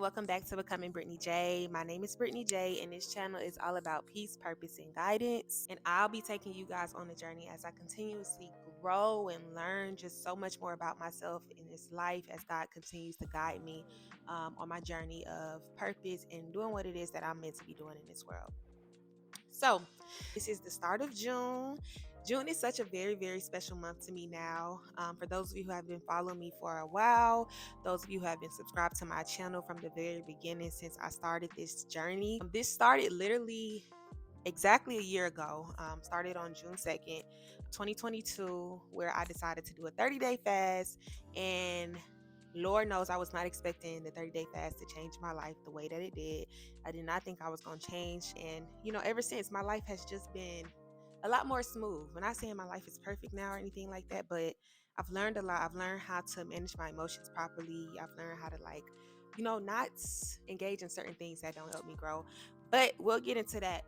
welcome back to Becoming Brittany J. My name is Brittany J, and this channel is all about peace, purpose, and guidance. And I'll be taking you guys on a journey as I continuously grow and learn just so much more about myself in this life as God continues to guide me on my journey of purpose and doing what it is that I'm meant to be doing in this world. So, this is the start of June. June is such a very, very special month to me now. For those of you who have been following me for a while, those of you who have been subscribed to my channel from the very beginning since I started this journey, this started literally exactly a year ago. Started on June 2nd, 2022, where I decided to do a 30-day fast. And Lord knows I was not expecting the 30-day fast to change my life the way that it did. I did not think I was going to change. And, ever since, my life has just been a lot more smooth. When I say my life is perfect now or anything like that, but I've learned a lot. I've learned how to manage my emotions properly. I've learned how to, not engage in certain things that don't help me grow. But we'll get into that.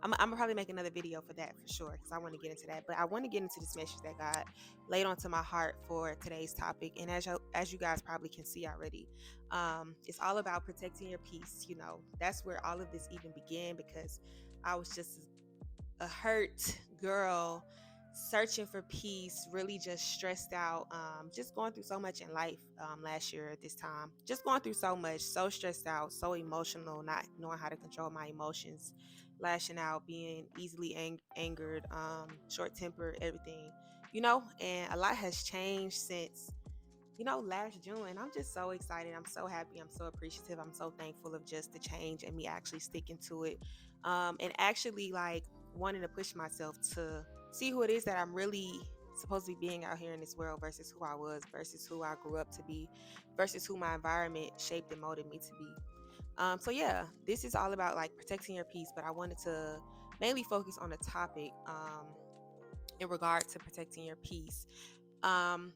I'm gonna probably make another video for that for sure because I want to get into that. But I want to get into this message that God laid onto my heart for today's topic. And as you guys probably can see already, it's all about protecting your peace. That's where all of this even began because I was just a hurt girl searching for peace, really just stressed out, just going through so much in life last year at this time, just going through so much, so stressed out, so emotional, not knowing how to control my emotions, lashing out, being easily angered, short tempered, everything, and a lot has changed since last June. And I'm just so excited. I'm so happy. I'm so appreciative. I'm so thankful of just the change and me actually sticking to it. And actually wanting to push myself to see who it is that I'm really supposed to be being out here in this world versus who I was, versus who I grew up to be, versus who my environment shaped and molded me to be. So yeah, this is all about protecting your peace, but I wanted to mainly focus on a topic in regard to protecting your peace,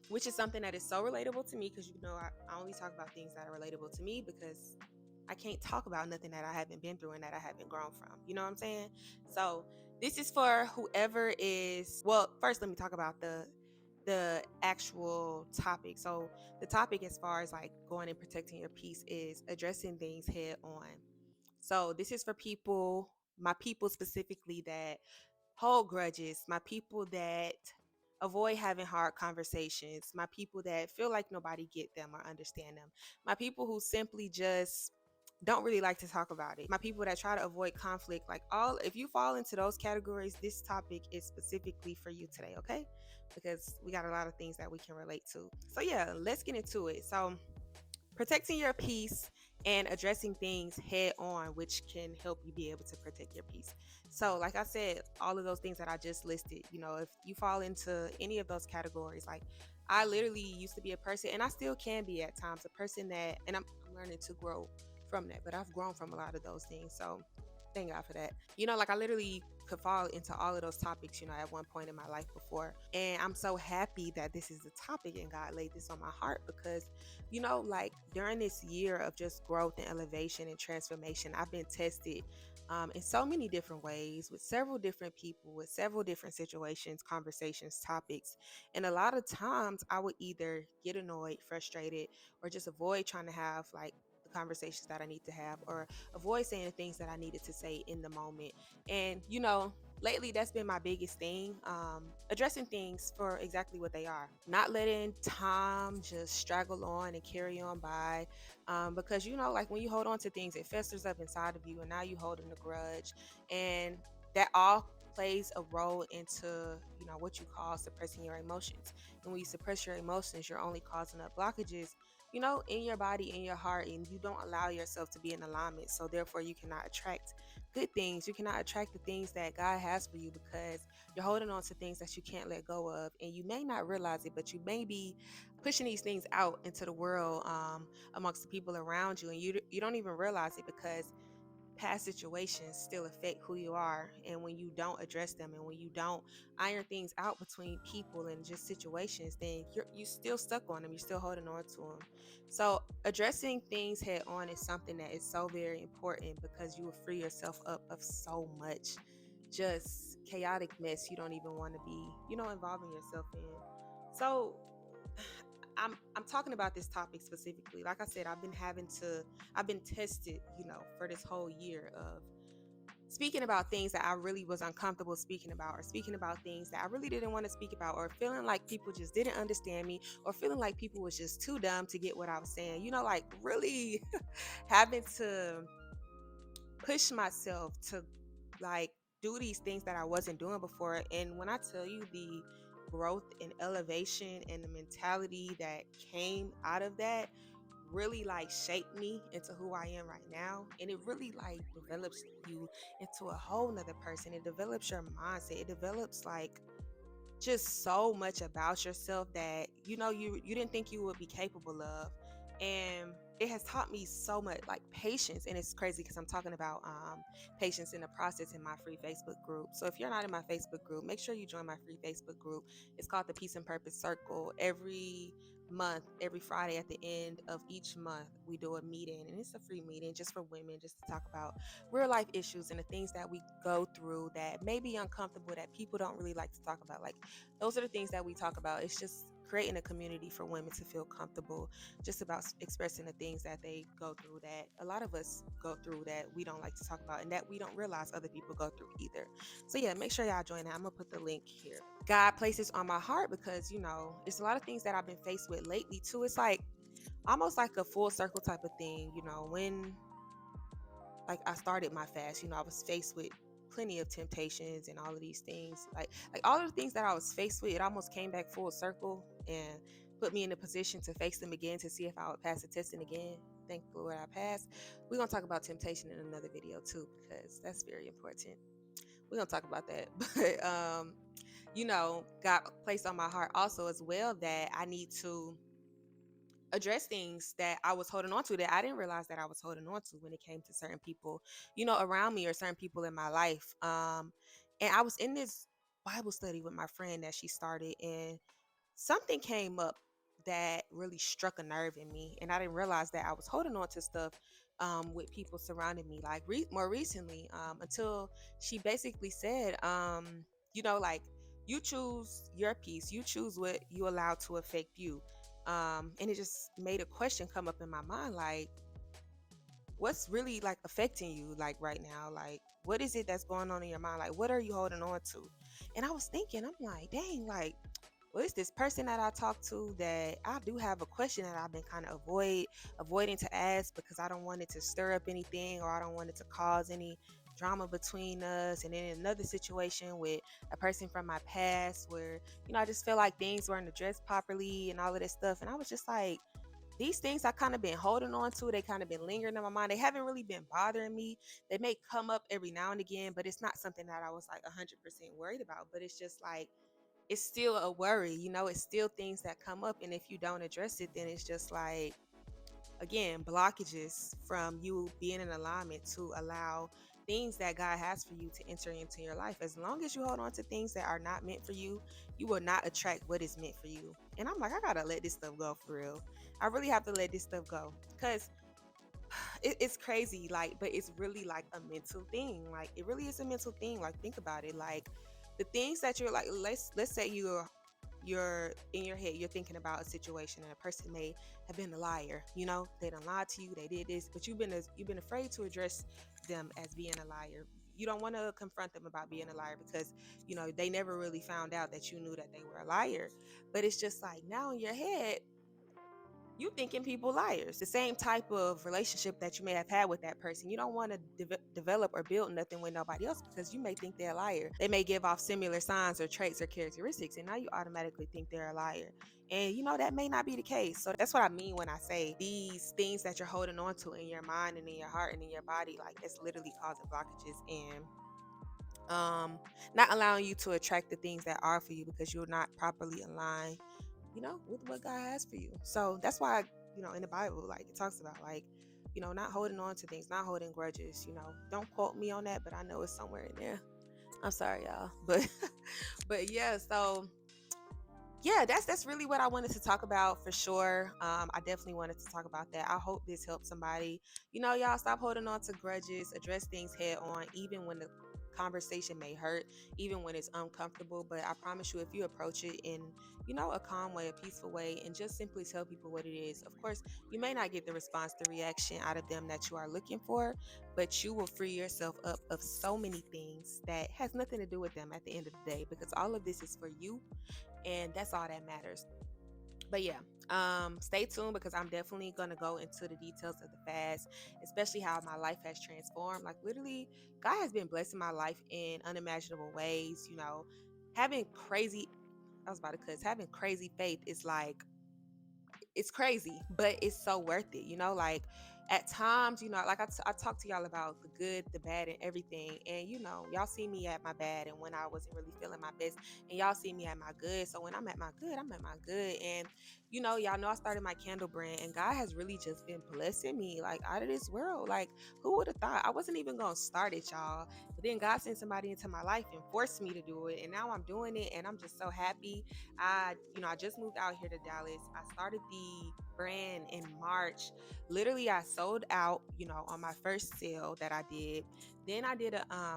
which is something that is so relatable to me because I only talk about things that are relatable to me because I can't talk about nothing that I haven't been through and that I haven't grown from. You know what I'm saying? So this is for whoever is. Well, first let me talk about the actual topic. So the topic, as far as going and protecting your peace, is addressing things head on. So this is for people, my people specifically that hold grudges, my people that avoid having hard conversations, my people that feel like nobody get them or understand them, my people who simply just don't really like to talk about it, my people that try to avoid conflict. If you fall into those categories, this topic is specifically for you today, okay? Because we got a lot of things that we can relate to. So yeah, let's get into it. So protecting your peace and addressing things head on, which can help you be able to protect your peace. So like I said, all of those things that I just listed, if you fall into any of those categories, I literally used to be a person, and I still can be at times, a person that, and I'm learning to grow from that, but I've grown from a lot of those things. So thank God for that. I literally could fall into all of those topics, at one point in my life before. And I'm so happy that this is the topic and God laid this on my heart because, during this year of just growth and elevation and transformation, I've been tested in so many different ways with several different people, with several different situations, conversations, topics. And a lot of times I would either get annoyed, frustrated, or just avoid trying to have the conversations that I need to have, or avoid saying the things that I needed to say in the moment. And lately that's been my biggest thing, addressing things for exactly what they are, not letting time just straggle on and carry on by, because when you hold on to things, it festers up inside of you, and now you holding a grudge, and that all plays a role into what you call suppressing your emotions. And when you suppress your emotions, you're only causing up blockages in your body, in your heart, and you don't allow yourself to be in alignment. So therefore you cannot attract good things. You cannot attract the things that God has for you because you're holding on to things that you can't let go of. And you may not realize it, but you may be pushing these things out into the world, amongst the people around you. And you don't even realize it because past situations still affect who you are. And when you don't address them, and when you don't iron things out between people and just situations, then you still stuck on them, you're still holding on to them. So addressing things head on is something that is so very important because you will free yourself up of so much just chaotic mess you don't even want to be involving yourself in. So I'm talking about this topic specifically. Like I said, I've been tested, for this whole year of speaking about things that I really was uncomfortable speaking about, or speaking about things that I really didn't want to speak about, or feeling like people just didn't understand me, or feeling like people was just too dumb to get what I was saying. Like really having to push myself to like do these things that I wasn't doing before. And when I tell you the growth and elevation and the mentality that came out of that really like shaped me into who I am right now. And it really like develops you into a whole nother person. It develops your mindset. It develops like just so much about yourself that you didn't think you would be capable of. And it has taught me so much like patience. And it's crazy because I'm talking about patience in the process in my free Facebook group. So if you're not in my Facebook group, make sure you join my free Facebook group. It's called the Peace and Purpose Circle. Every month, every Friday at the end of each month, we do a meeting, and it's a free meeting just for women, just to talk about real life issues and the things that we go through that may be uncomfortable, that people don't really like to talk about. Like, those are the things that we talk about. It's just creating a community for women to feel comfortable just about expressing the things that they go through, that a lot of us go through, that we don't like to talk about and that we don't realize other people go through either. So yeah, make sure y'all join that. I'm gonna put the link here. God places on my heart because it's a lot of things that I've been faced with lately too. It's like almost like a full circle type of thing. When like I started my fast, I was faced with plenty of temptations and all of these things. Like all of the things that I was faced with, it almost came back full circle and put me in a position to face them again, to see if I would pass the testing again. Thank the Lord I passed. We're gonna talk about temptation in another video too, because that's very important. We're gonna talk about that. But God placed on my heart also as well that I need to address things that I was holding on to, that I didn't realize that I was holding on to when it came to certain people, around me, or certain people in my life. And I was in this Bible study with my friend that she started, and something came up that really struck a nerve in me, and I didn't realize that I was holding on to stuff with people surrounding me, like more recently, until she basically said, like, you choose your peace, you choose what you allow to affect you. And it just made a question come up in my mind, like, what's really like affecting you like right now? Like, what is it that's going on in your mind? Like, what are you holding on to? And I was thinking, I'm like, dang, like, well, it's this person that I talk to that I do have a question that I've been kind of avoiding to ask, because I don't want it to stir up anything, or I don't want it to cause any drama between us. And then in another situation with a person from my past where, I just feel like things weren't addressed properly and all of this stuff. And I was just like, these things I kind of been holding on to, they kind of been lingering in my mind. They haven't really been bothering me. They may come up every now and again, but it's not something that I was like 100% worried about. But it's just like, it's still a worry, it's still things that come up. And if you don't address it, then it's just like, again, blockages from you being in alignment to allow things that God has for you to enter into your life. As long as you hold on to things that are not meant for you, you will not attract what is meant for you. And I'm like, I gotta let this stuff go for real. I really have to let this stuff go, because it's crazy, like, but it's really like a mental thing. Like, it really is a mental thing. Like, think about it. Like, the things that you're like, let's say you're in your head, you're thinking about a situation, and a person may have been a liar. They done lied to you, they did this, but you've been afraid to address them as being a liar. You don't want to confront them about being a liar, because they never really found out that you knew that they were a liar. But it's just like, now in your head, you thinking people liars. The same type of relationship that you may have had with that person, you don't want to develop or build nothing with nobody else, because you may think they're a liar. They may give off similar signs or traits or characteristics, and now you automatically think they're a liar. And that may not be the case. So that's what I mean when I say these things that you're holding on to in your mind and in your heart and in your body, like, it's literally causing blockages, and not allowing you to attract the things that are for you, because you're not properly aligned, with what God has for you. So that's why, in the Bible, like, it talks about, like, not holding on to things, not holding grudges. Don't quote me on that, but I know it's somewhere in there. I'm sorry, y'all. But but yeah, so yeah, that's really what I wanted to talk about for sure. I definitely wanted to talk about that. I hope this helps somebody. Y'all, stop holding on to grudges, address things head on, even when the conversation may hurt even when it's uncomfortable, but I promise you, if you approach it in, a calm way, a peaceful way, and just simply tell people what it is, of course, you may not get the response, the reaction out of them that you are looking for, but you will free yourself up of so many things that has nothing to do with them at the end of the day, because all of this is for you, and that's all that matters. But yeah, stay tuned because I'm definitely gonna go into the details of the fast, especially how my life has transformed. Like literally, God has been blessing my life in unimaginable ways. Having crazy, I was about to cuss, having crazy faith is like, it's crazy, but it's so worth it. Like at times, like I talk to y'all about the good, the bad, and everything. And y'all see me at my bad and when I wasn't really feeling my best, and y'all see me at my good. So when I'm at my good, I'm at my good. And y'all know I started my candle brand, and God has really just been blessing me like out of this world. Like, who would have thought? I wasn't even gonna start it, y'all. But then God sent somebody into my life and forced me to do it. And now I'm doing it, and I'm just so happy. I just moved out here to Dallas. I started the brand in March. Literally, I sold out, on my first sale that I did. Then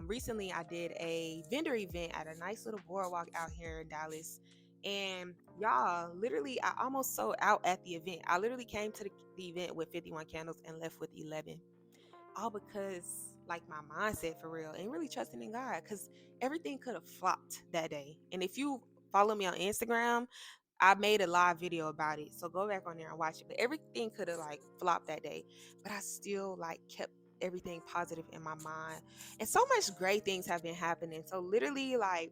recently I did a vendor event at a nice little boardwalk out here in Dallas. And y'all, literally, I almost sold out at the event. I literally came to the event with 51 candles and left with 11, all because like my mindset for real and really trusting in God, because everything could have flopped that day. And if you follow me on Instagram, I made a live video about it, so go back on there and watch it. But everything could have like flopped that day, but I still like kept everything positive in my mind, and so much great things have been happening. So literally, like,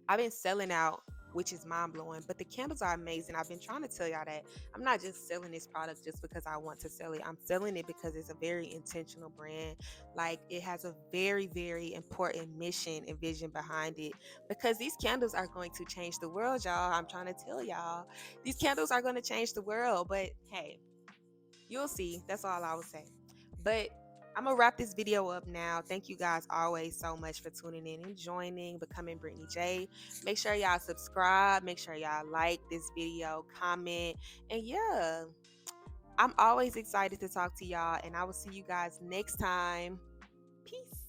I've been selling out, which is mind blowing. But the candles are amazing. I've been trying to tell y'all that I'm not just selling this product just because I want to sell it. I'm selling it because it's a very intentional brand. Like, it has a very, very important mission and vision behind it. Because these candles are going to change the world, y'all. I'm trying to tell y'all. These candles are going to change the world. But hey, you'll see. That's all I would say. But I'm gonna wrap this video up now. Thank you guys always so much for tuning in and joining, becoming Brittany J. Make sure y'all subscribe. Make sure y'all like this video, comment, and yeah, I'm always excited to talk to y'all. And I will see you guys next time. Peace.